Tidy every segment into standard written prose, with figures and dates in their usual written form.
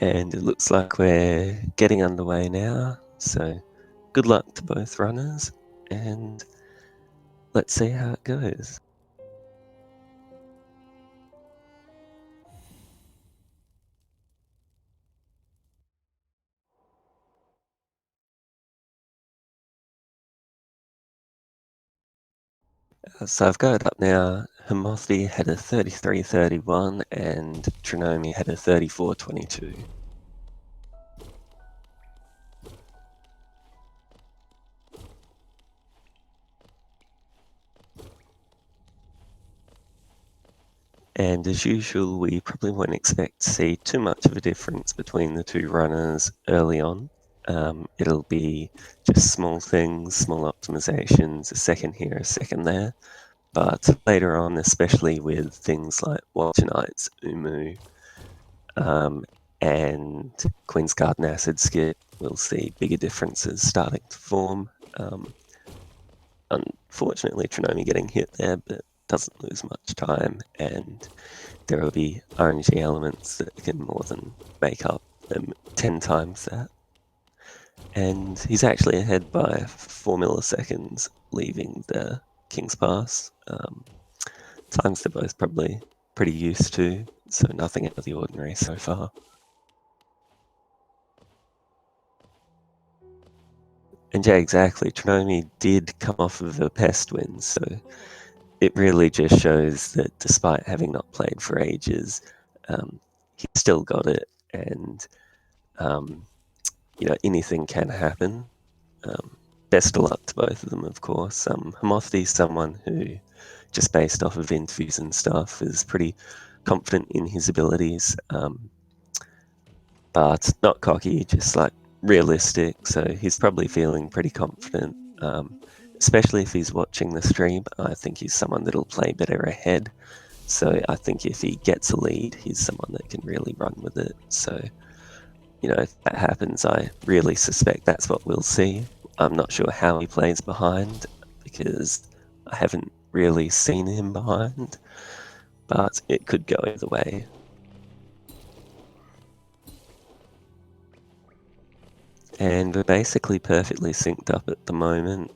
And it looks like we're getting underway now, so good luck to both runners, and let's see how it goes. So I've got it up now. Homothety had a 33.31 and Trinomi had a 34.22. And as usual, we probably won't expect to see too much of a difference between the two runners early on. It'll be just small things, small optimizations, a second here, a second there. But later on, especially with things like Watcher Knights, Umu, and Queen's Garden Acid Skip, we'll see bigger differences starting to form. Unfortunately, Trinomi getting hit there, but doesn't lose much time, and there will be RNG elements that can more than make up 10 times that. And he's actually ahead by 4 milliseconds, leaving the King's Pass. Times they're both probably pretty used to, so nothing out of the ordinary so far. And yeah, exactly. Trinomi did come off of a pest win, so it really just shows that despite having not played for ages, he still got it, and you know, anything can happen. Best of luck to both of them, of course. Homothety is someone who, just based off of interviews and stuff, is pretty confident in his abilities, but not cocky, just like realistic. So he's probably feeling pretty confident, especially if he's watching the stream. I think he's someone that'll play better ahead. So I think if he gets a lead, he's someone that can really run with it. So, you know, if that happens, I really suspect that's what we'll see. I'm not sure how he plays behind because I haven't really seen him behind, but it could go either way. And we're basically perfectly synced up at the moment.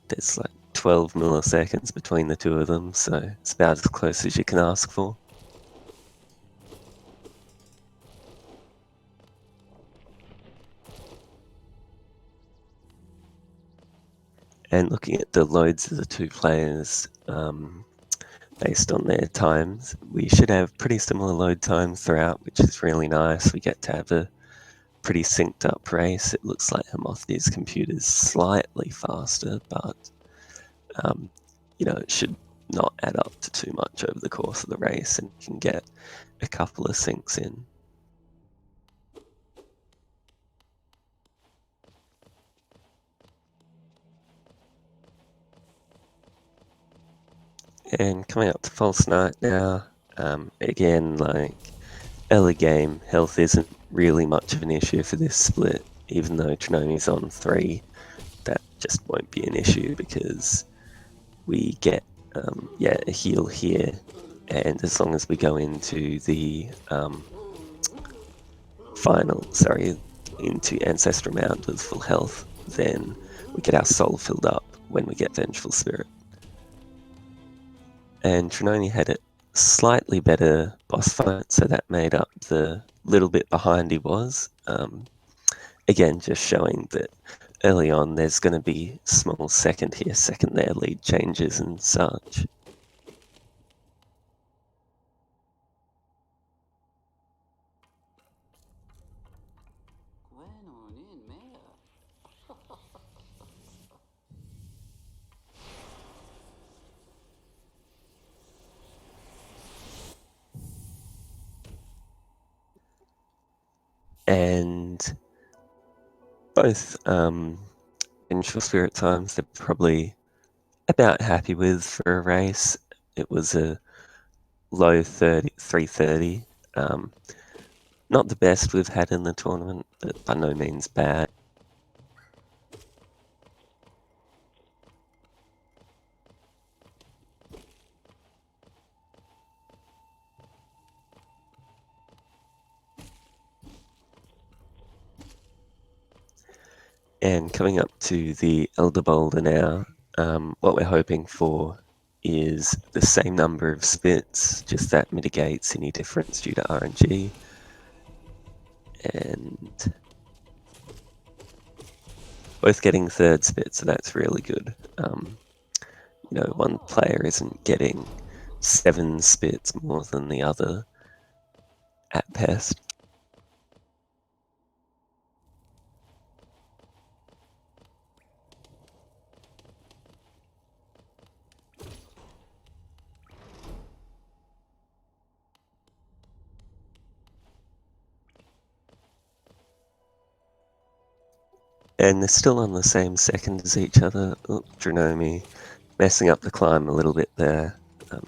There's like 12 milliseconds between the two of them, so it's about as close as you can ask for. And looking at the loads of the two players, based on their times, we should have pretty similar load times throughout, which is really nice. We get to have a pretty synced up race. It looks like Homothety's computer is slightly faster, but you know, it should not add up to too much over the course of the race, and you can get a couple of syncs in. And coming up to False Night now, again, like early game, health isn't really much of an issue for this split, even though Trinomi's on 3, that just won't be an issue because we get a heal here, and as long as we go into the into Ancestral Mound with full health, then we get our soul filled up when we get Vengeful Spirit. And Trinomi had a slightly better boss fight, so that made up the little bit behind he was. Again, just showing that early on there's going to be small second here, second there lead changes and such. And both Vengeful Spirit times they're probably about happy with for a race. It was a low 330. Not the best we've had in the tournament, but by no means bad. And coming up to the Elder Boulder now, what we're hoping for is the same number of spits, just that mitigates any difference due to RNG. And both getting third spit, so that's really good. One player isn't getting 7 spits more than the other at best. And they're still on the same second as each other. Oh, Trinomi messing up the climb a little bit there.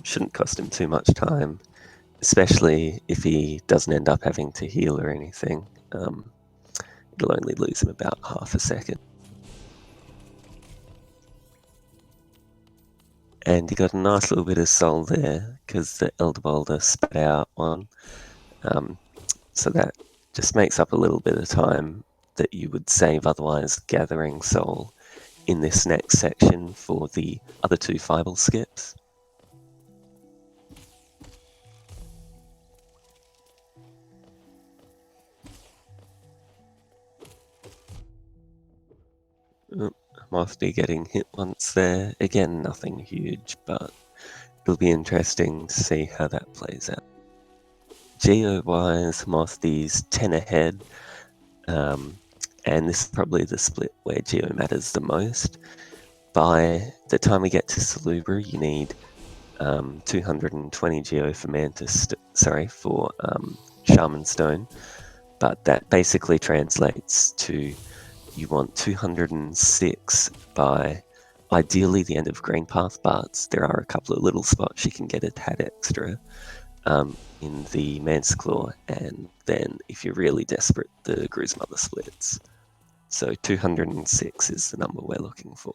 Shouldn't cost him too much time, especially if he doesn't end up having to heal or anything. It'll only lose him about half a second. And he got a nice little bit of soul there because the Elder Boulder spat out one. So that just makes up a little bit of time that you would save otherwise gathering soul in this next section for the other 2 Fibel skips. Homothety getting hit once there. Again, nothing huge, but it'll be interesting to see how that plays out. Geo-wise, Homothety's 10 ahead, and this is probably the split where Geo matters the most. By the time we get to Salubra, you need 220 Geo for for Shaman Stone, but that basically translates to you want 206 by ideally the end of Green Path, but there are a couple of little spots you can get a tad extra in the Manticlaw, and then if you're really desperate, the Gru's Mother splits. So 206 is the number we're looking for.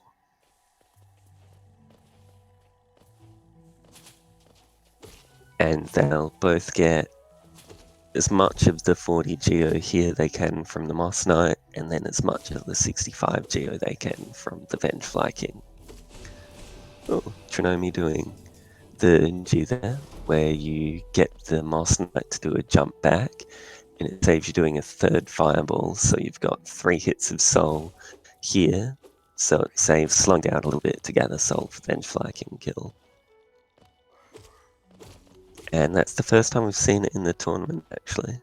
And they'll both get as much of the 40 Geo here they can from the Moss Knight, and then as much of the 65 Geo they can from the Vengefly King. Oh, Trinomi doing the NMG there, where you get the Moss Knight to do a jump back, and it saves you doing a 3rd fireball, so you've got 3 hits of soul here, so it saves slowing down a little bit to gather soul for Vengefly King kill. And that's the first time we've seen it in the tournament, actually.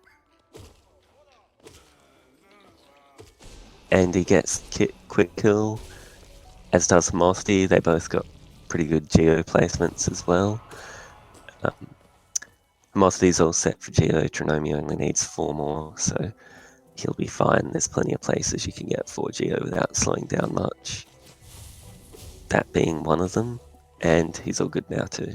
And he gets quick kill, as does Homothety. They both got pretty good Geo placements as well. Homothety's all set for Geo. Trinomi only needs 4 more, so he'll be fine. There's plenty of places you can get 4 Geo without slowing down much. That being one of them, and he's all good now too.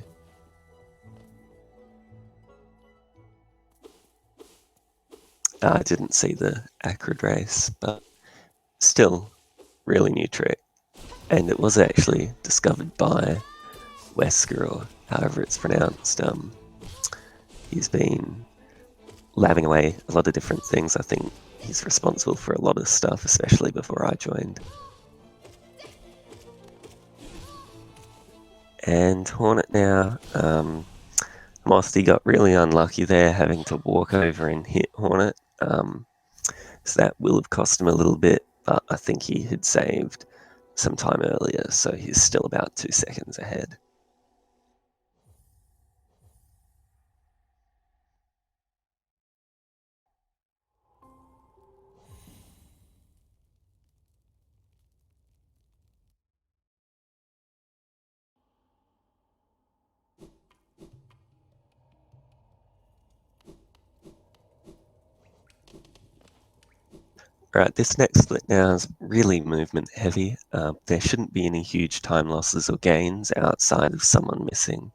I didn't see the Acrid race, but still, really new trick. And it was actually discovered by Wesker, or however it's pronounced. He's been labbing away a lot of different things. I think he's responsible for a lot of stuff, especially before I joined. And Hornet now. Homothety got really unlucky there, having to walk over and hit Hornet. So that will have cost him a little bit, but I think he had saved some time earlier, so he's still about 2 seconds ahead. Right, this next split now is really movement heavy. There shouldn't be any huge time losses or gains outside of someone missing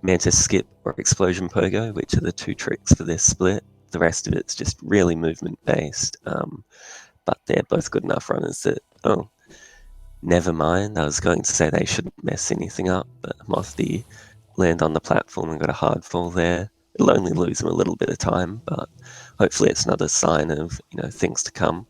Mantis Skip or Explosion Pogo, which are the 2 tricks for this split. The rest of it's just really movement based, but they're both good enough runners that, oh, never mind. I was going to say they shouldn't mess anything up, but Homothety land on the platform and got a hard fall there. It'll only lose him a little bit of time, but hopefully it's another sign of things to come.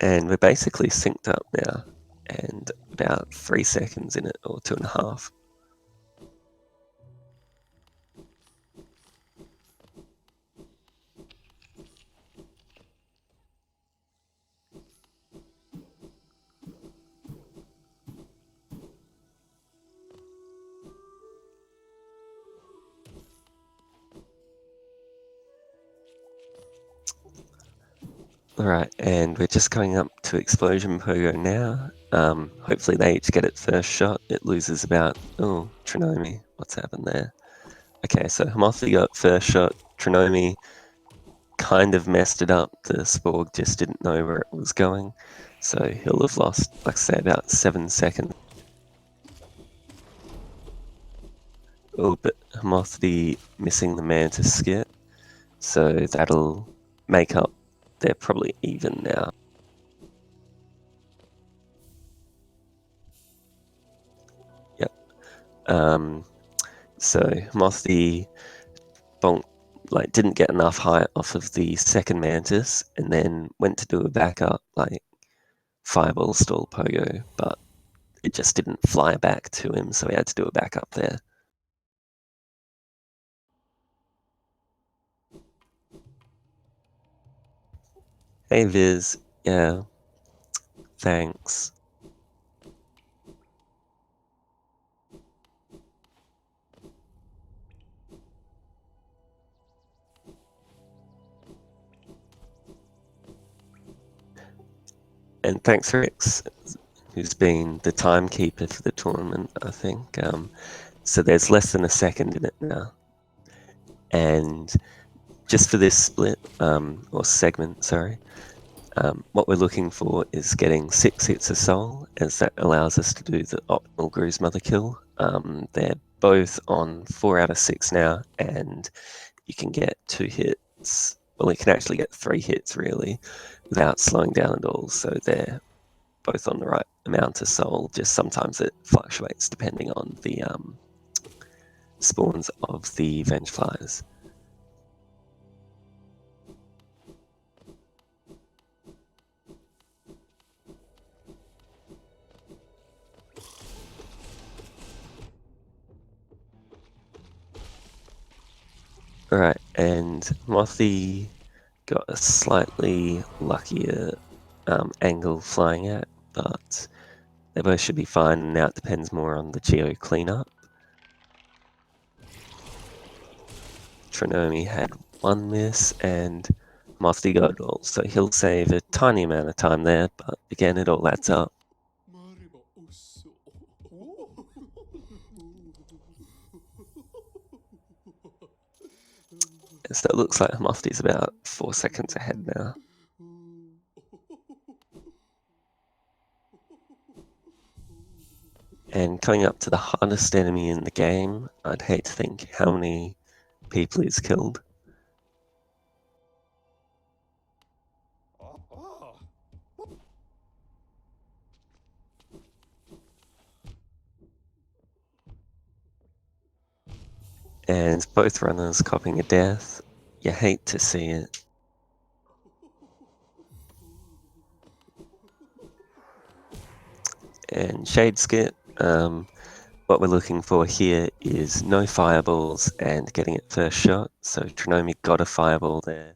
And we're basically synced up now, and about 3 seconds in it, or 2.5. Alright, and we're just coming up to Explosion Pogo now. Hopefully they each get it first shot. It loses about... Oh, Trinomi, what's happened there? Okay, so homothety got first shot. Trinomi kind of messed it up. The Sporg just didn't know where it was going. So he'll have lost, like I say, about 7 seconds. Oh, but homothety missing the Mantis skit. So that'll make up. They're probably even now. Yep. So homothety bonk, like, didn't get enough height off of the second Mantis, and then went to do a backup, like fireball stall pogo, but it just didn't fly back to him, so he had to do a backup there. Hey Viz, yeah, thanks. And thanks Rex, who's been the timekeeper for the tournament, I think. So there's less than a second in it now. And just for this split, or segment, sorry, what we're looking for is getting 6 hits of soul, as that allows us to do the optimal Gru's Mother kill. They're both on 4 out of 6 now, and you can get 2 hits. Well, you can actually get 3 hits, really, without slowing down at all. So they're both on the right amount of soul, just sometimes it fluctuates depending on the spawns of the Vengeflies. Alright, and Mothy got a slightly luckier angle flying at, but they both should be fine. Now it depends more on the geo cleanup. Trinomi had 1 miss, and Mothy got it all, so he'll save a tiny amount of time there, but again, it all adds up. So it looks like Mufti's about 4 seconds ahead now. And coming up to the hardest enemy in the game, I'd hate to think how many people he's killed. And both runners copying a death. You hate to see it. And Shade Skit, what we're looking for here is no fireballs and getting it first shot. So Trinomi got a fireball there,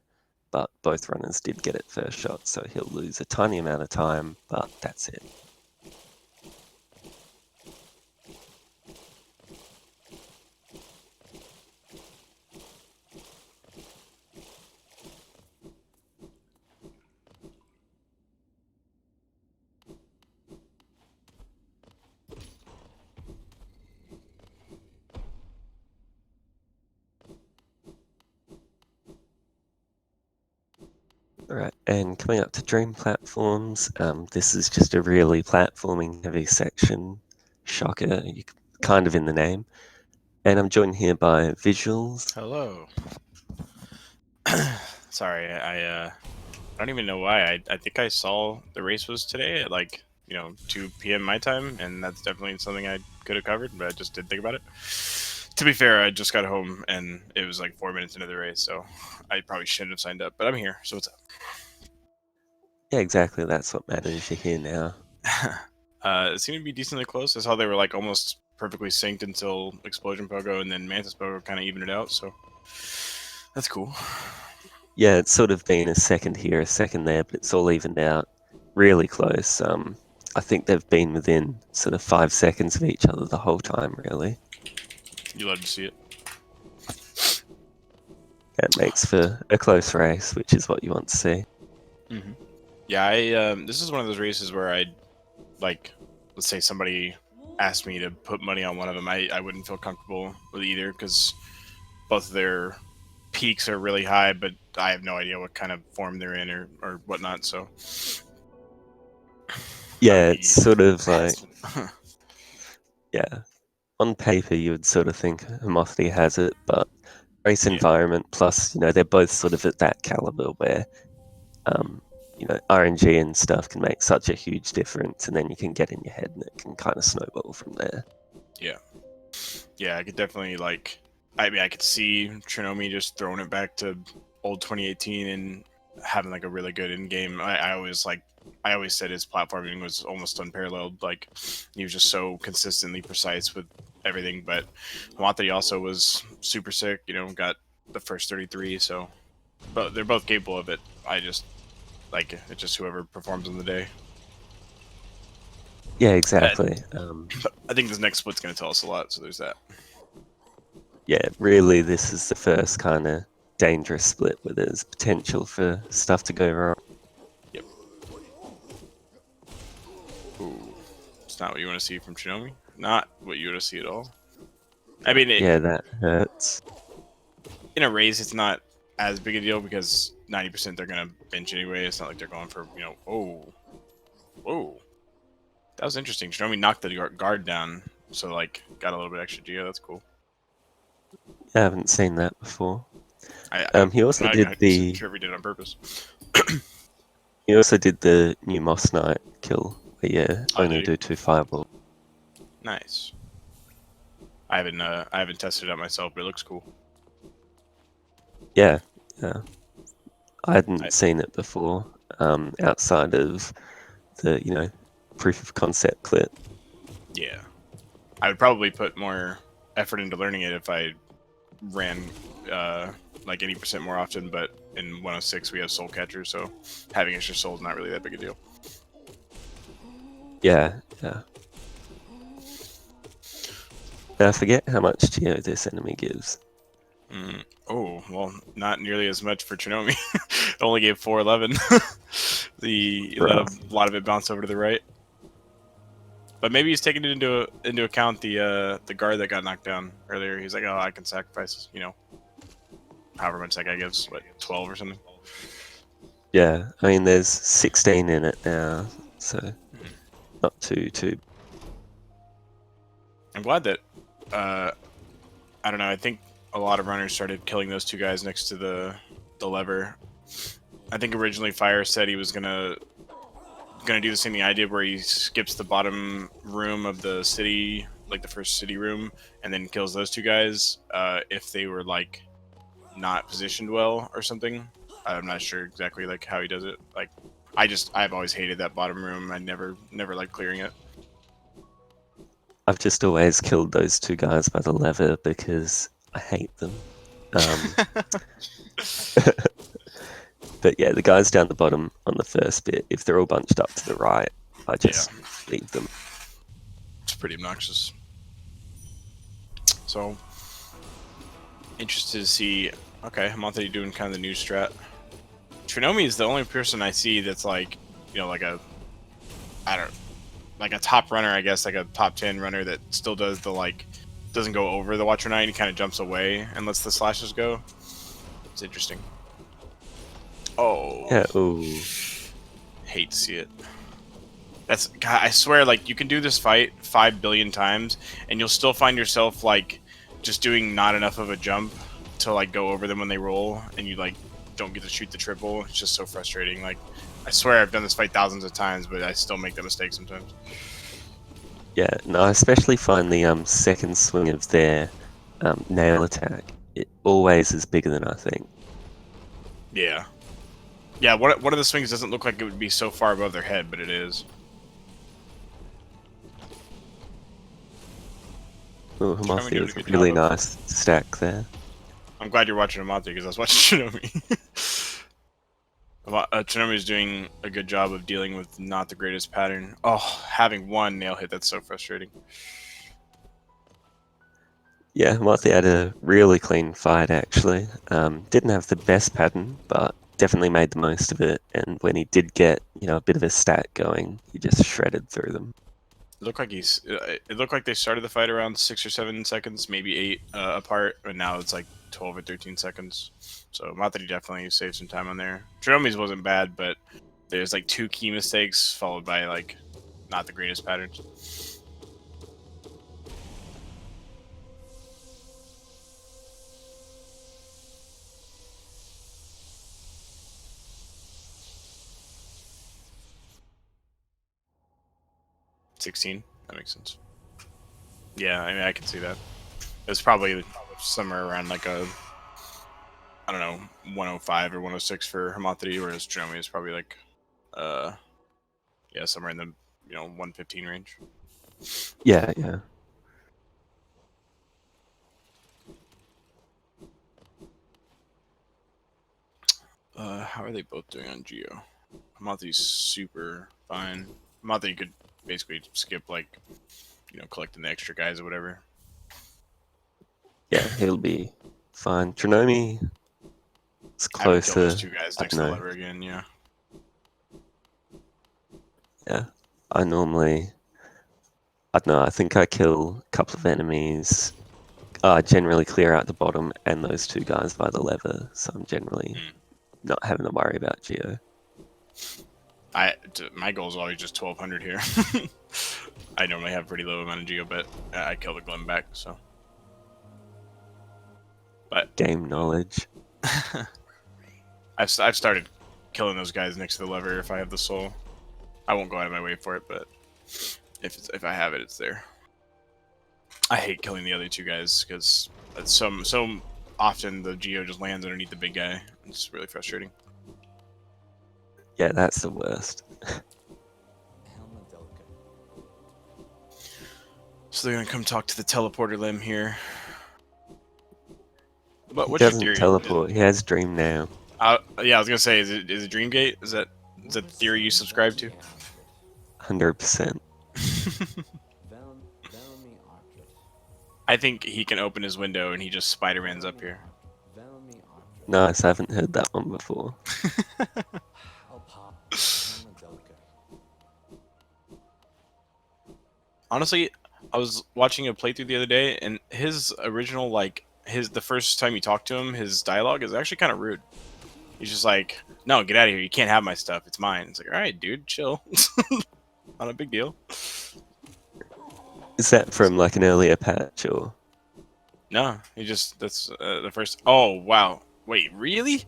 but both runners did get it first shot, so he'll lose a tiny amount of time, but that's it. Alright, and coming up to Dream Platforms, this is just a really platforming heavy section. Shocker, kind of in the name. And I'm joined here by Visuals. Hello. Sorry, I don't even know why. I think I saw the race was today at 2 p.m. my time, and that's definitely something I could have covered, but I just didn't think about it. To be fair, I just got home and it was like 4 minutes into the race, so I probably shouldn't have signed up, but I'm here, so what's up? Yeah, exactly. That's what matters. You're here now. It seemed to be decently close. I saw they were like almost perfectly synced until Explosion Pogo, and then Mantis Pogo kind of evened it out. So that's cool. Yeah, it's sort of been a second here, a second there, but it's all evened out really close. I think they've been within sort of 5 seconds of each other the whole time, really. You love to see it. That makes for a close race, which is what you want to see. Mm-hmm. Yeah, this is one of those races where I like, let's say somebody asked me to put money on one of them, I wouldn't feel comfortable with either because both of their peaks are really high, but I have no idea what kind of form they're in or whatnot. So that would Yeah, it's be sort of like, hesitant. yeah, on paper you would sort of think homothety has it, but race Yeah. environment plus, they're both sort of at that caliber where, um, RNG and stuff can make such a huge difference, and then you can get in your head and it can kind of snowball from there. Yeah. Yeah, I could definitely like. I mean, I could see Trinomi just throwing it back to old 2018 and having like a really good in game. I always like. I always said his platforming was almost unparalleled. Like he was just so consistently precise with everything. But Homothety also was super sick. Got the first 33. So, but they're both capable of it. I just like it's just whoever performs on the day. Yeah, But exactly. I think this next split's going to tell us a lot. So there's that. Yeah, really, this is the first kind of dangerous split where there's potential for stuff to go wrong. Yep. Ooh. It's not what you want to see from Trinomi. Not what you want to see at all. I mean, Yeah, that hurts. in a race, it's not as big a deal because 90% they're going to bench anyway. It's not like they're going for, oh, whoa. That was interesting. Trinomi knocked the guard down, so, like, got a little bit extra geo. That's cool. I haven't seen that before. I'm He also not did even the sure if he did it on purpose. new Moss Knight kill where you Oh, only did he? do 2 fireballs. Nice. I haven't tested it out myself, but it looks cool. Yeah, yeah. I I, hadn't seen it before, outside of the, proof of concept clip. yeah. I would probably put more effort into learning it if I ran like 80% more often, but in 106 we have soul catchers, so having extra soul is not really that big a deal. Yeah, yeah. And I forget how much geo this enemy gives. Oh, well, not nearly as much for Trinomi. It only gave 411. He let a lot of it bounce over to the right. But maybe he's taking it into account the guard that got knocked down earlier. He's like, oh, I can sacrifice, however much that guy gives, what, 12 or something? Yeah, I mean, there's 16 in it now, so not too. I'm glad that, I don't know, I think a lot of runners started killing those two guys next to the lever. I think originally Fire said he was gonna do the same thing I did, where he skips the bottom room of the city, like the first city room, and then kills those two guys if they were like not positioned well or something. I'm not sure exactly like how he does it. Like I've always hated that bottom room. I never liked clearing it. I've just always killed those 2 guys by the lever because I hate them. But yeah, the guys down the bottom on the first bit, if they're all bunched up to the right, I just leave them. It's pretty obnoxious. So interested to see. Okay, Homothety doing kind of the new strat. Trinomi is the only person I see that's like, like like a top runner, I guess, like a top 10 runner that still does the like, doesn't go over the Watcher Knight. He kind of jumps away and lets the slashes go. It's interesting. Oh, Yeah, ooh. hate to see it. That's God, I swear, like you can do this fight 5 billion times, and you'll still find yourself like just doing not enough of a jump to like go over them when they roll, and you like don't get to shoot the triple. It's just so frustrating. Like I swear I've done this fight thousands of times, but I still make that mistake sometimes. Yeah, no, I especially find the second swing of their nail attack, it always is bigger than I think. Yeah, Yeah, one of the swings doesn't look like it would be so far above their head, but it is. Oh, Trinomi Homothety doing a with a good job really of. nice stack there. I'm glad you're watching Amate because I was watching Trinomi. Trinomi is doing a good job of dealing with not the greatest pattern. Oh, having one nail hit, that's so frustrating. Yeah, Homothety had a really clean fight actually. Didn't have the best pattern, but definitely made the most of it. And when he did get, a bit of a stack going, he just shredded through them. It looked like it looked like they started the fight around 6 or 7 seconds, maybe 8 apart, and now it's like 12 or 13 seconds. So Matri definitely saved some time on there. Trinomi's wasn't bad, but there's like 2 key mistakes followed by like not the greatest patterns. $16. That makes sense. Yeah, I mean I can see that. It's probably somewhere around like a, I don't know, 105 or 106 for Hamathri, whereas Trinomi is probably like yeah, somewhere in the 115 range. Yeah, yeah. How are they both doing on Geo? Hamathri's super fine. Hamathri could basically skip like, collecting the extra guys or whatever. Yeah, he'll be fine. Trinomi is Having to kill those closer. 2 guys I next don't to the know. lever again, yeah. Yeah, I don't know, I think I kill a couple of enemies. I generally clear out the bottom and those 2 guys by the lever, so I'm generally not having to worry about Geo. My goal is always just 1200 here. I normally have pretty low amount of Geo, but I kill the Glim back, so. But Game knowledge. I've started killing those guys next to the lever if I have the soul. I won't go out of my way for it, but if I have it, it's there. I hate killing the other 2 guys because so often the Geo just lands underneath the big guy. It's really frustrating. Yeah, that's the worst. So they're gonna come talk to the teleporter limb here. But He what's your doesn't theory? teleport, he has Dream now. Yeah, I was gonna say, is it Dreamgate? Is that the theory you subscribe to? 100%. I think he can open his window and he just Spider-Man's up here. Nice, I haven't heard that one before. Honestly, I was watching a playthrough the other day, and his original, like, the first time you talk to him, his dialogue is actually kind of rude. He's just like, no, get out of here. You can't have my stuff. It's mine. It's like, all right, dude, chill. Not a big deal. Is that from like an earlier patch or? No, that's the first. Oh, wow. Wait, really?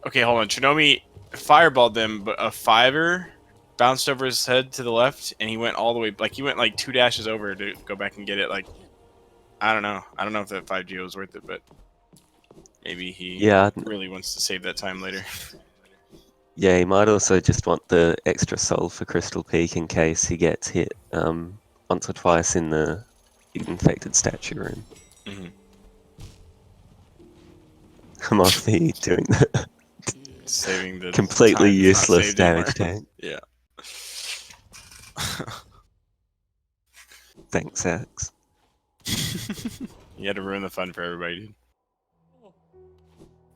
Okay, hold on. Trinomi fireballed them, but a 5-er bounced over his head to the left, and he went all the way, like, he went like 2 dashes over to go back and get it. Like, I don't know. I don't know if that 5G was worth it, but maybe he really wants to save that time later. Yeah, he might also just want the extra soul for Crystal Peak in case he gets hit once or twice in the infected statue room. Mm-hmm. I'm off the doing the Saving the completely time useless damage tank. Yeah. Thanks, Axe. You had to ruin the fun for everybody, dude.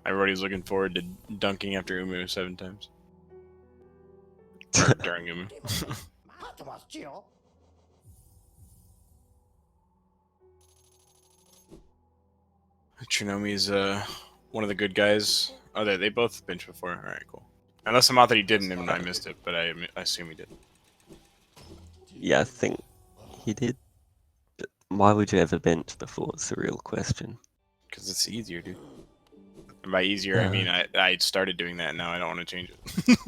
Everybody's looking forward to dunking after Umu 7 times. Or during Umu. Trinomi is one of the good guys. Oh, they both benched before. All right, cool. Unless I'm out that he didn't and I missed it, but I assume he did. Yeah, I think he did. But why would you ever bench before? It's the real question. Because it's easier, dude. And by easier, I mean I started doing that, and now I don't want to change it.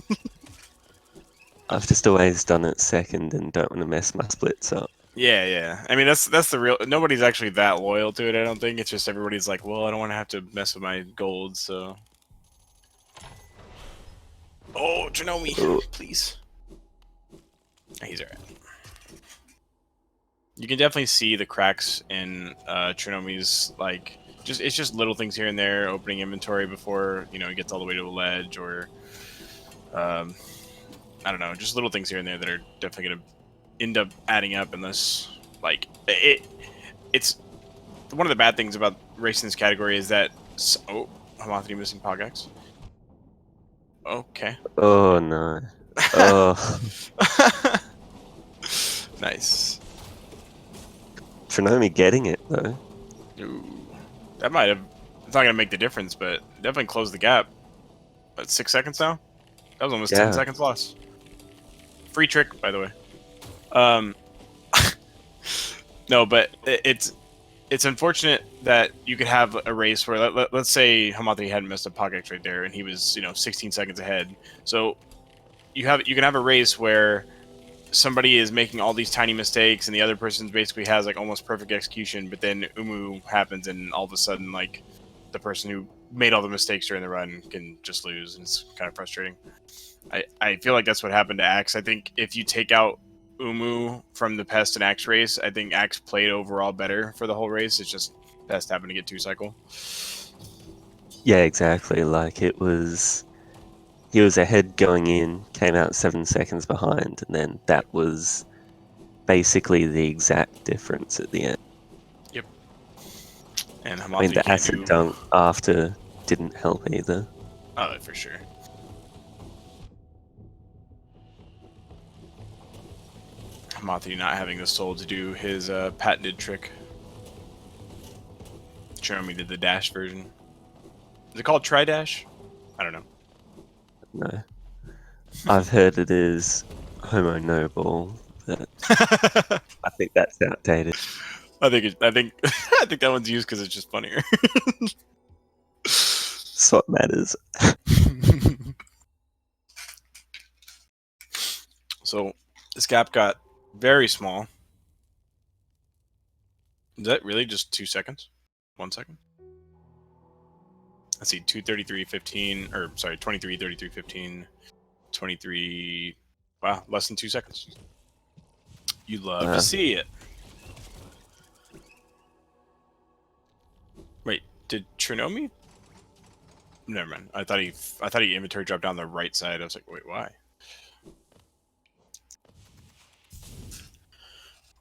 I've just always done it second and don't want to mess my splits up. Yeah. I mean, that's the real. Nobody's actually that loyal to it. I don't think. It's just everybody's like, well, I don't want to have to mess with my gold, so. Oh, Trinomi, Oh, please. He's alright. You can definitely see the cracks in Trinomi's, like, it's just little things here and there, opening inventory before, he gets all the way to the ledge, or, um, I don't know, just little things here and there that are definitely going to end up adding up unless, like, it's one of the bad things about racing this category is that, oh, homothety missing Pogex. Okay. oh no. Oh, Nice. Trinomi getting it though. Ooh. That might have. It's not going to make the difference, but definitely close the gap. But 6 seconds now? That was almost 10 Yeah. seconds loss. Free trick, by the way. Um, no, but it's unfortunate that you could have a race where let's say Hamathi hadn't missed a Pokex right there, and he was 16 seconds ahead. So you can have a race where somebody is making all these tiny mistakes, and the other person basically has like almost perfect execution, but then Umu happens, and all of a sudden, like, the person who made all the mistakes during the run can just lose, and it's kind of frustrating. I feel like that's what happened to Axe. I think if you take out Umu from the Pest and Axe race, I think Axe played overall better for the whole race. It's just Pest happened to get 2-cycle. Yeah, exactly. Like he was ahead going in, came out 7 seconds behind, and then that was basically the exact difference at the end. Yep. And I mean, Hamathi the can't acid do. dunk after didn't help either. Oh, for sure. Hamathi not having the soul to do his patented trick. Trinomi did the dash version. Is it called Tri-Dash? I don't know. No. I've heard it is Homo Noble, but I think that's outdated. I think I think that one's used because it's just funnier. That's what matters. So this gap got very small. Is that really just 2 seconds? 1 second? Let's see, 2:33:15, or sorry, 23:33:15, 23. Wow, less than 2 seconds. You'd love to see it. Wait, did Trinomi? Never mind. I thought he inventory dropped down the right side. I was like, wait, why?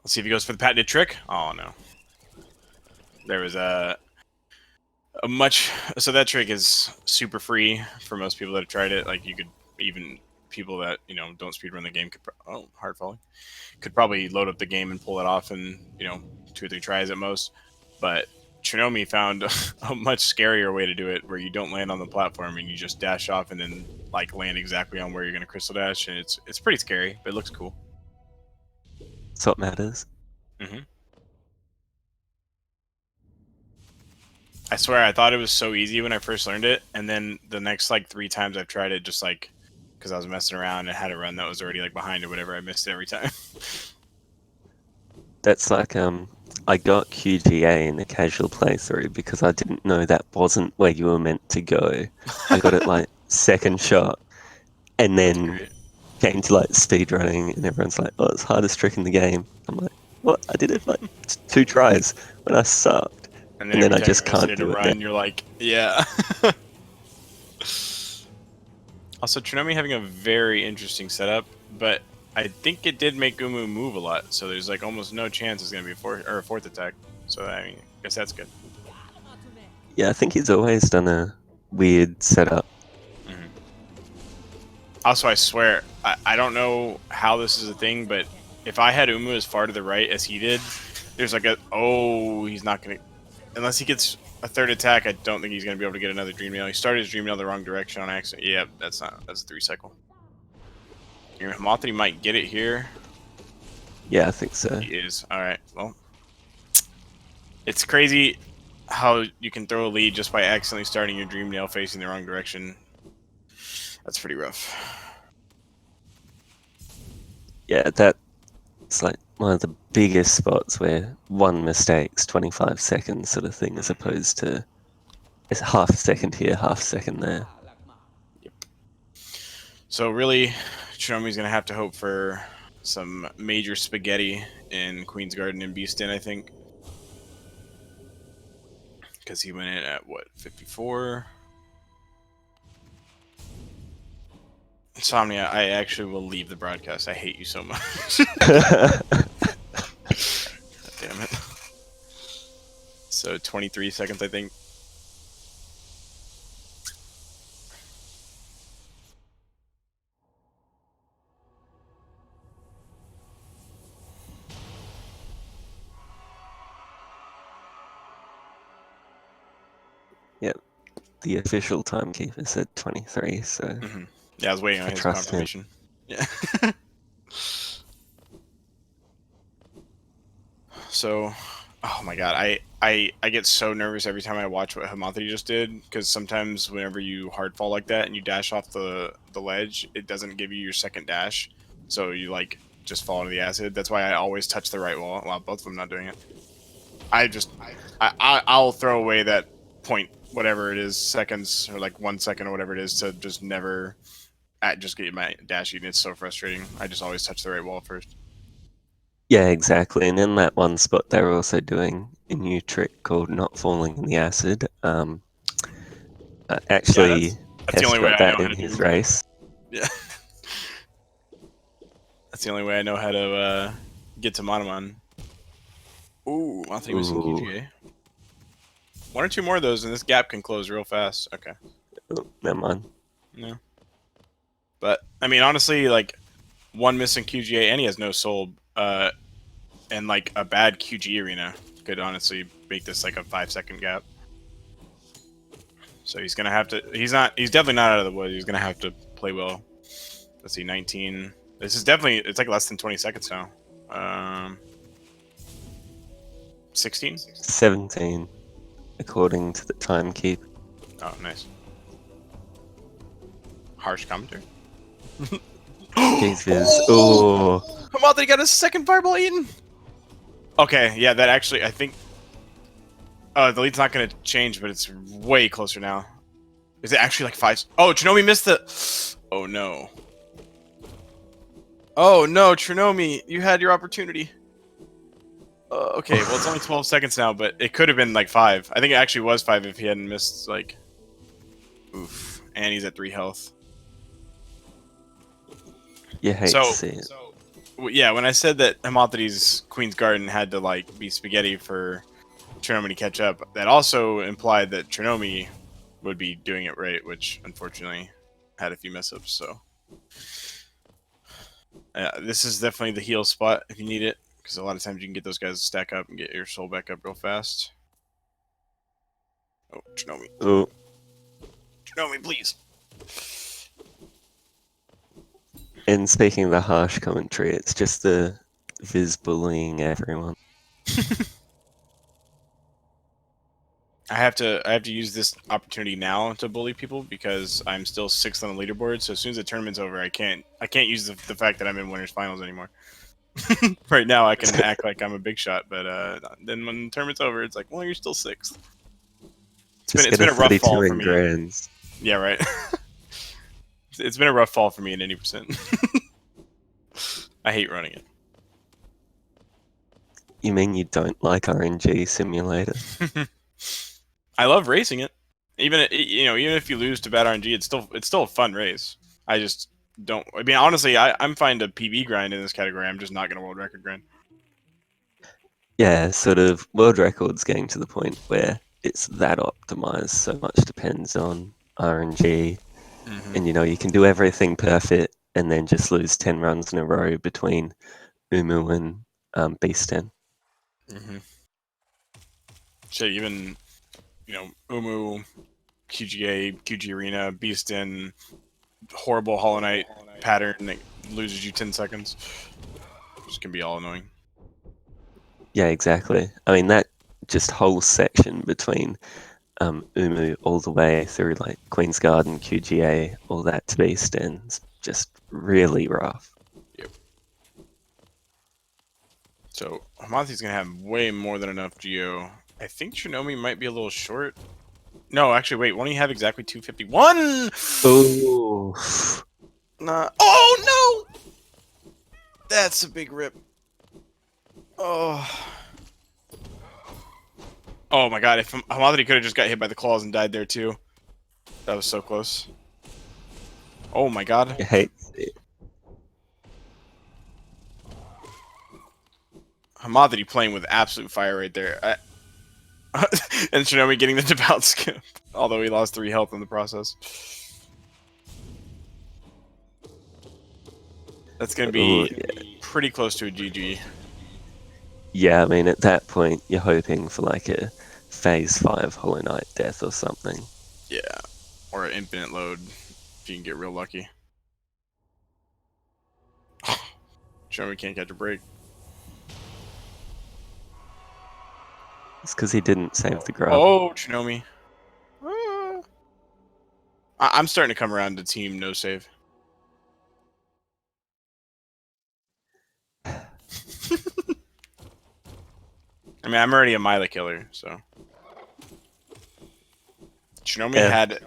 Let's see if he goes for the patented trick. Oh no. There was a much. So that trick is super free for most people that have tried it. Like, you could, even people that don't speedrun the game, could hard falling, could probably load up the game and pull it off in 2 or 3 tries at most. But Trinomi found a much scarier way to do it, where you don't land on the platform and you just dash off and then like land exactly on where you're gonna crystal dash, and it's pretty scary, but it looks cool. That's what matters. Mm-hmm. I swear, I thought it was so easy when I first learned it, and then the next like 3 times I've tried it, just like because I was messing around and had a run that was already like behind or whatever, I missed it every time. That's like I got QGA in a casual playthrough because I didn't know that wasn't where you were meant to go. I got it like second shot, and That's then great. came to like speedrunning, and everyone's like, "Oh, it's the hardest trick in the game." I'm like, "What? I did it like 2 tries when I sucked, And then and then every I time just you're missing can't it a do it now." run, you're like, yeah. Also, Trinomi having a very interesting setup, but I think it did make Umu move a lot, so there's like almost no chance it's gonna be a fourth attack. So I mean, I guess that's good. Yeah, I think he's always done a weird setup. Mm-hmm. Also, I swear, I don't know how this is a thing, but if I had Umu as far to the right as he did, there's like he's not gonna, unless he gets a third attack. I don't think he's gonna be able to get another Dream Nail. He started his Dream Nail the wrong direction on accident. Yep, that's a 3-cycle. Your Homothety might get it here. Yeah, I think so. He is. Alright, well. It's crazy how you can throw a lead just by accidentally starting your Dream Nail facing the wrong direction. That's pretty rough. Yeah, that's like one of the biggest spots where one mistake's 25 seconds sort of thing, as opposed to it's half a second here, half a second there. Yep. So really, Chinomi's gonna have to hope for some major spaghetti in Queen's Garden and Beast Den, I think, because he went in at what 54. Insomnia, I actually will leave the broadcast. I hate you so much. Damn it. So 23 seconds, I think. Yep. The official timekeeper said 23, so Yeah, I was waiting on I his trust him. confirmation. Yeah. So, oh my god, I get so nervous every time I watch what homothety just did, because sometimes whenever you hard fall like that and you dash off the ledge, it doesn't give you your second dash, so you like just fall into the acid. That's why I always touch the right wall. Well, both of them not doing it. I'll throw away that point whatever it is seconds or like 1 second or whatever it is to just never just get my dash eaten. It's so frustrating. I just always touch the right wall first. Yeah, exactly. And in that one spot, they're also doing a new trick called not falling in the acid. Actually, That's the Hess only way got I know that how in to his do. race. Yeah. That's the only way I know how to get to Monomon. Ooh, I think missing Ooh, QGA. 1 or 2 more of those, and this gap can close real fast. Okay. oh, never mind. No. But, I mean, honestly, like, 1 missing QGA, and he has no soul, and, like, a bad QG arena could honestly make this, like, a 5-second gap. So he's gonna have to... He's definitely not out of the woods. He's gonna have to play well. Let's see, 19... This is definitely... It's, like, less than 20 seconds now. 16? 17, according to the timekeeper. Oh, nice. Harsh commentary. Jesus. Oh, Homothety got his second fireball eaten. Okay, yeah, that actually, I think. The lead's not going to change, but it's way closer now. Is it actually like 5? Oh, Trinomi missed the. Oh no. Oh no, Trinomi, you had your opportunity. Okay, well it's only 12 seconds now, but it could have been like 5. I think it actually was 5 if he hadn't missed like. Oof, and he's at 3 health. you hate to see it. Yeah, when I said that Homothety's Queen's Garden had to like be spaghetti for Trinomi to catch up, that also implied that Trinomi would be doing it right, which unfortunately had a few mess ups. So this is definitely the heal spot if you need it, because a lot of times you can get those guys to stack up and get your soul back up real fast. Oh, Trinomi. Oh, Trinomi, please. and speaking of the harsh commentary, it's just the Viz bullying everyone. I have to use this opportunity now to bully people because I'm still 6th on the leaderboard. So as soon as the tournament's over, I can't use the fact that I'm in winners finals anymore. Right now, I can act like I'm a big shot, but then when the tournament's over, it's like, well, you're still 6th. It's been a rough fall for me. Grands. Yeah, right. It's been a rough fall for me in 80%. I hate running it. You mean you don't like RNG Simulator? I love racing it. Even if you lose to bad RNG, it's still a fun race. I just don't. I mean, honestly, I'm fine to PB grind in this category. I'm just not gonna world record grind. Yeah, sort of world records getting to the point where it's that optimized. So much depends on RNG, and you can do everything perfect, and then just lose 10 runs in a row between Umu and Beast 10. Shit, even Umu, QGA, QG Arena, Beast in horrible Hollow Knight pattern that loses you 10 seconds. Which can be all annoying. Yeah, exactly. I mean, that just whole section between Umu all the way through like Queen's Garden, QGA, all that to Beast End's just really rough. Yep. So Homothety's gonna have way more than enough Geo. I think Trinomi might be a little short. No, actually, wait. Won't he have exactly 251? Oh, Nah. Oh no! That's a big rip. Oh. Oh my god! If homothety could have just got hit by the claws and died there too. That was so close. Oh my god. I hate it. Homothety playing with absolute fire right there. And Trinomi getting the devout skip. Although he lost 3 health in the process. That's going to be pretty close to a GG. Yeah, I mean, at that point, you're hoping for like a phase 5 Hollow Knight death or something. Yeah. Or an infinite load if you can get real lucky. Trinomi can't catch a break. It's because he didn't save the grub. Oh, Trinomi. I'm starting to come around to team no save. I mean, I'm already a Mila killer, so. Trinomi had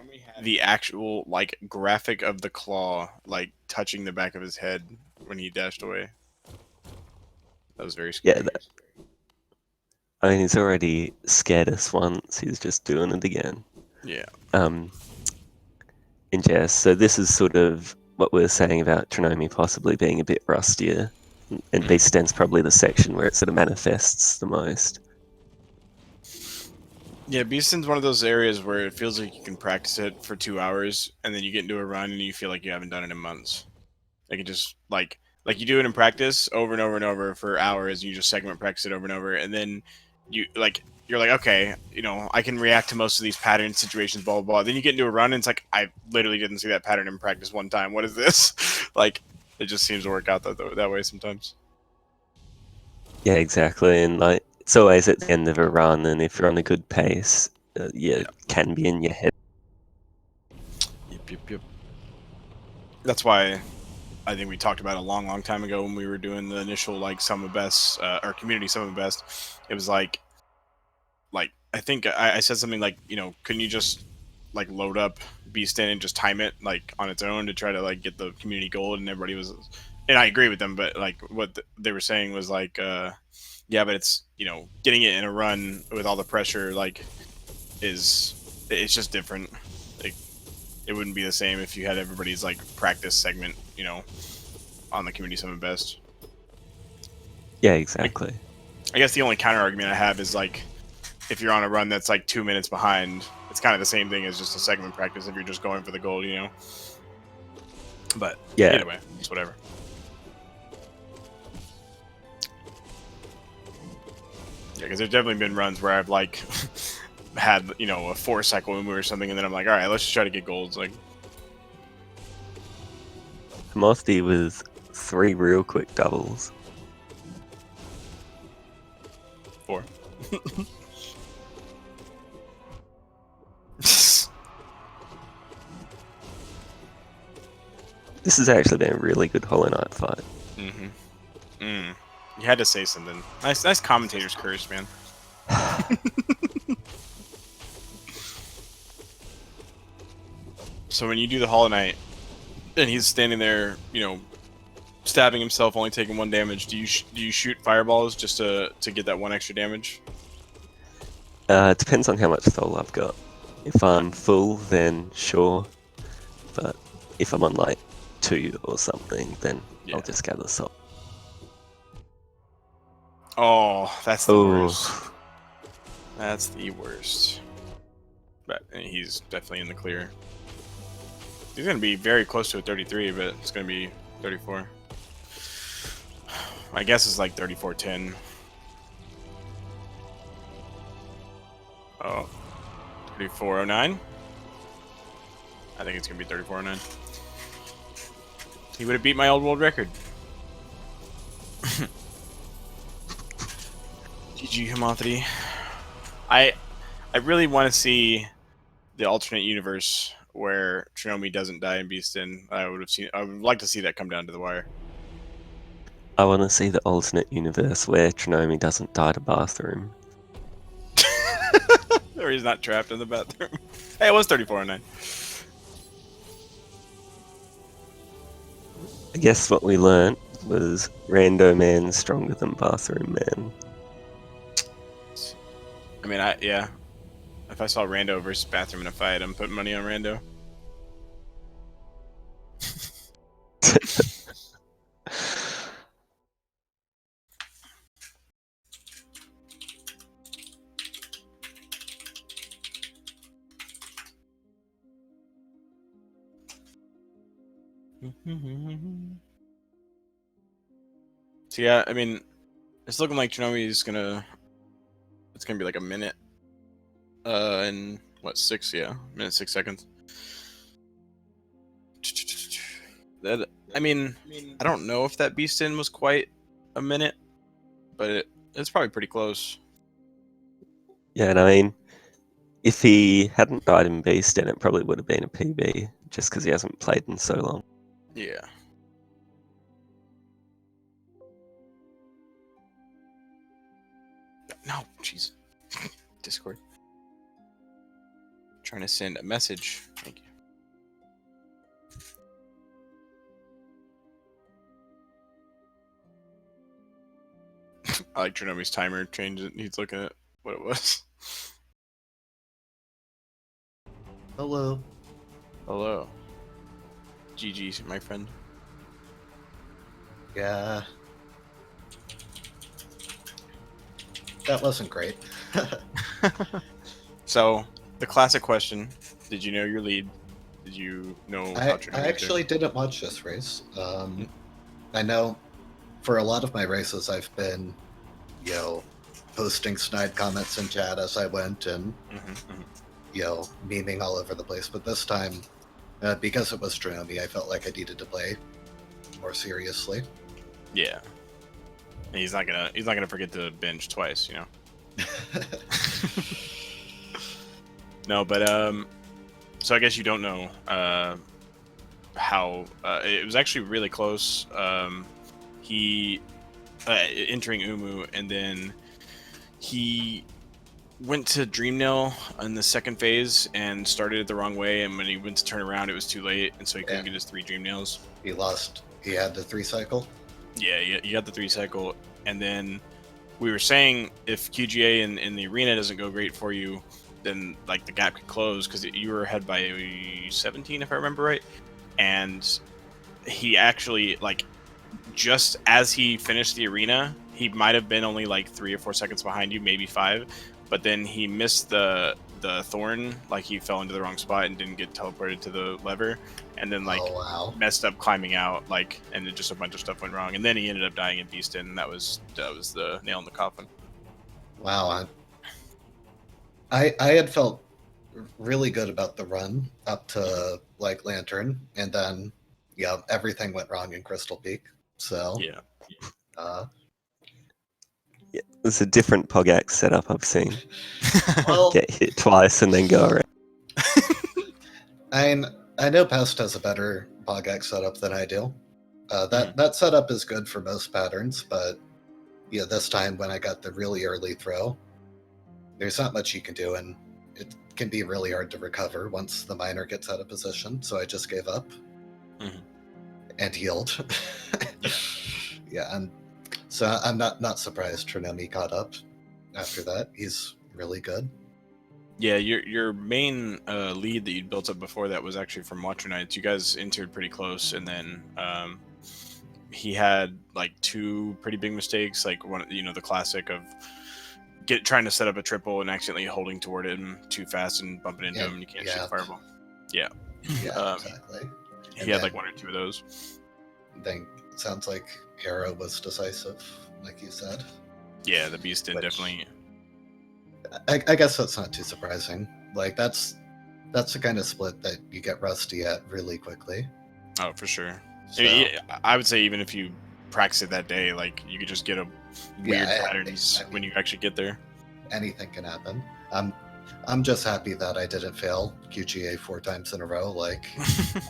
the actual, like, graphic of the claw, like, touching the back of his head when he dashed away. That was very scary. Yeah, I mean, he's already scared us once, he's just doing it again. Yeah. In jest, so this is sort of what we were saying about Trinomi possibly being a bit rustier, and Beast Den's probably the section where it sort of manifests the most. Yeah, Beaston's one of those areas where it feels like you can practice it for 2 hours, and then you get into a run and you feel like you haven't done it in months. Like it just like you do it in practice over and over and over for hours, and you just segment practice it over and over, and then you're like, okay, you know, I can react to most of these pattern situations, blah blah blah. Then you get into a run, and it's like I literally didn't see that pattern in practice one time. What is this? Like it just seems to work out that way sometimes. Yeah, exactly, and like it's always at the end of a run, and if you're on a good pace, you can be in your head. Yep. That's why I think we talked about it a long time ago when we were doing the initial like sum of best or community sum of best. It was like I think I said something like, you know, couldn't you just like load up Beast In and just time it like on its own to try to like get the community gold? And everybody was, and I agree with them, but like what they were saying was like, yeah, but it's, you know, getting it in a run with all the pressure like it's just different. Like it wouldn't be the same if you had everybody's like practice segment, you know, on the community sum of best. Yeah, exactly. I guess the only counter argument I have is like, if you're on a run that's like 2 minutes behind, it's kind of the same thing as just a segment practice if you're just going for the gold, you know? But yeah, either way, it's whatever. Yeah, because there's definitely been runs where I've like had, you know, a 4-cycle Umu or something, and then I'm like, all right, let's just try to get golds. Like, Homothety with 3 real quick doubles. 4. This has actually been a really good Hollow Knight fight. You had to say something. Nice commentator's curse, man. So when you do the Hollow Knight, and he's standing there, you know, stabbing himself, only taking 1 damage, do you shoot fireballs just to get that 1 extra damage? It depends on how much soul I've got. If I'm full, then sure. But if I'm on like 2 or something, then I'll just gather soul. Oh, that's the worst. That's the worst. But he's definitely in the clear. He's going to be very close to a 33, but it's going to be 34. My guess is like 34-10. Oh. 3409? I think it's going to be 3409. He would have beat my old world record. GG Homothety. I really want to see the alternate universe where Trinomi doesn't die in Beast In. I would like to see that come down to the wire. I want to see the alternate universe where Trinomi doesn't die to bathroom. Or he's not trapped in the bathroom. Hey, it was 3409. I guess what we learnt was Rando Man stronger than Bathroom Man. I mean, yeah. If I saw Rando versus Bathroom in a fight, I'm putting money on Rando. So yeah, I mean, it's looking like Trinomi is gonna. It's gonna be like a minute. In what 6? Yeah, minute 6 seconds. That I mean, I don't know if that beast in was quite a minute, but it's probably pretty close. Yeah, and I mean, if he hadn't died in Beast, then it probably would have been a PB, just because he hasn't played in so long. Yeah. No, jeez. Discord. Trying to send a message. Thank you. I like Trinomi's timer changed it. He's looking at what it was. Hello. Hello. GG, my friend. Yeah. That wasn't great. So, the classic question: did you know your lead? Did you know how Trinomi I actually didn't watch this race. I know for a lot of my races I've been, posting snide comments in chat as I went and, memeing all over the place. But this time, because it was Trinomi, I felt like I needed to play more seriously. Yeah. And he's not gonna forget to binge twice, you know. No, but so I guess you don't know how it was actually really close. He entering Umu, and then he went to Dreamnail in the second phase and started it the wrong way, and when he went to turn around it was too late, and so he couldn't get his 3 Dreamnails. He had the 3 cycle. Yeah, you got the 3 cycle, and then we were saying if QGA in the arena doesn't go great for you, then like the gap could close because you were ahead by 17 if I remember right, and he actually like just as he finished the arena, he might have been only like 3 or 4 seconds behind you, maybe 5, but then he missed the thorn, like he fell into the wrong spot and didn't get teleported to the lever, and then like messed up climbing out, like, and then just a bunch of stuff went wrong, and then he ended up dying in Beastin, and that was the nail in the coffin. Wow, I had felt really good about the run up to like Lantern, and then everything went wrong in Crystal Peak. So yeah, yeah, it's a different Pogax setup I've seen. Well, get hit twice and then go around. I know Pest has a better Pogax setup than I do. That setup is good for most patterns, but this time when I got the really early throw, there's not much you can do, and it can be really hard to recover once the miner gets out of position. So I just gave up and healed. Yeah, and so I'm not surprised Trinomi caught up after that. He's really good. Yeah, your main lead that you built up before that was actually from Watcher Nights. You guys entered pretty close, and then he had like 2 pretty big mistakes, like one, the classic of trying to set up a triple and accidentally holding toward him too fast and bumping into him, and you can't shoot the fireball. Yeah, exactly. He had like 1 or 2 of those. Then it sounds like Hero was decisive, like you said. Yeah, the Beast did definitely. I guess that's not too surprising. Like that's the kind of split that you get rusty at really quickly. Oh, for sure. So, I would say even if you practice it that day, like you could just get a weird patterns when you actually get there. Anything can happen. I'm just happy that I didn't fail QGA 4 times in a row like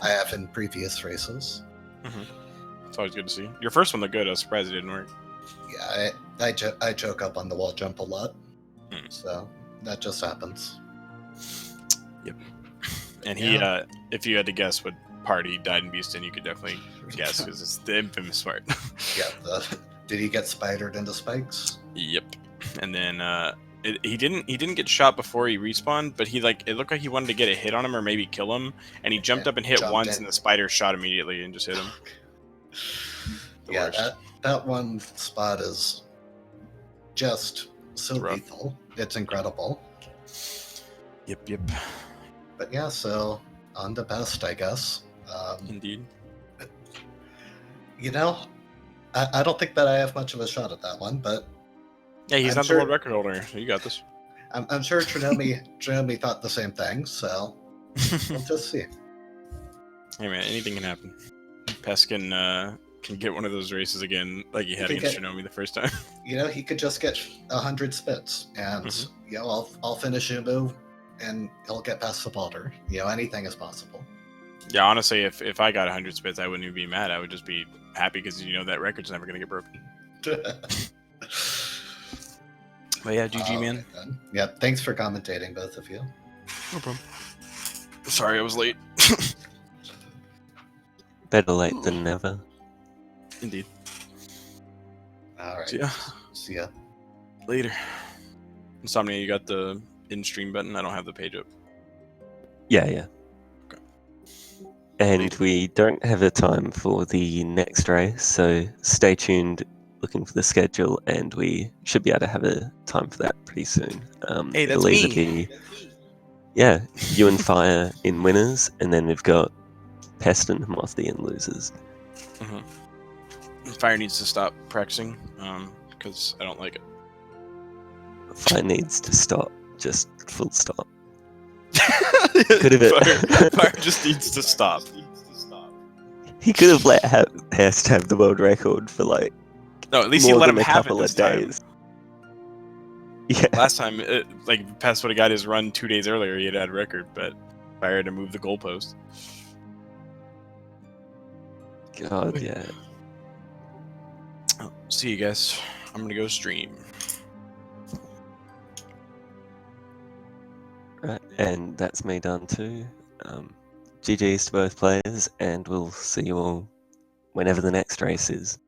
I have in previous races. It's always good to see. Your first one looked good. I was surprised it didn't work. Yeah, I choke up on the wall jump a lot. So that just happens. Yep. And he, if you had to guess what part he died in Beaston, you could definitely guess because it's the infamous part. Yeah. Did he get spidered into spikes? Yep. And then he didn't get shot before he respawned, but it looked like he wanted to get a hit on him or maybe kill him, and he jumped up and hit once, and the spider shot immediately and just hit him. Yeah, that one spot is just so lethal. It's incredible. Yep. But yeah, so on to best, I guess. Indeed. You know, I don't think that I have much of a shot at that one, but yeah, he's not the world record holder. So you got this. I'm sure Trinomi thought the same thing, so we'll just see. Hey man, anything can happen. Peskin can get one of those races again, like he had against Trinomi the first time. You know, he could just get 100 spits, and you know, I'll finish Umu, and he'll get past the Balder. You know, anything is possible. Yeah, honestly, if I got 100 spits, I wouldn't even be mad. I would just be happy because you know that record's never gonna get broken. But yeah, GG, man. Then. Yeah, thanks for commentating, both of you. No problem. Sorry I was late. Better late than never. Indeed. All right. See ya. Later. Insomnia, you got the in-stream button? I don't have the page up. Yeah. Okay. And we don't have a time for the next race, so stay tuned, looking for the schedule, and we should be able to have a time for that pretty soon. Hey, that's me! Yeah, you and Fire in winners, and then we've got Pest and Homothety in losers. Fire needs to stop practicing, because I don't like it. Fire needs to stop, just full stop. Fire just needs to stop. He could have let Hest have the world record for like at least he let him have it this days. Time. Yeah. Last time, Pest would have got his run 2 days earlier. He had a record, but Fire had to move the goalpost. God, yeah. Oh, see you guys. I'm gonna go stream. Right, and that's me done too. GG's to both players, and we'll see you all whenever the next race is.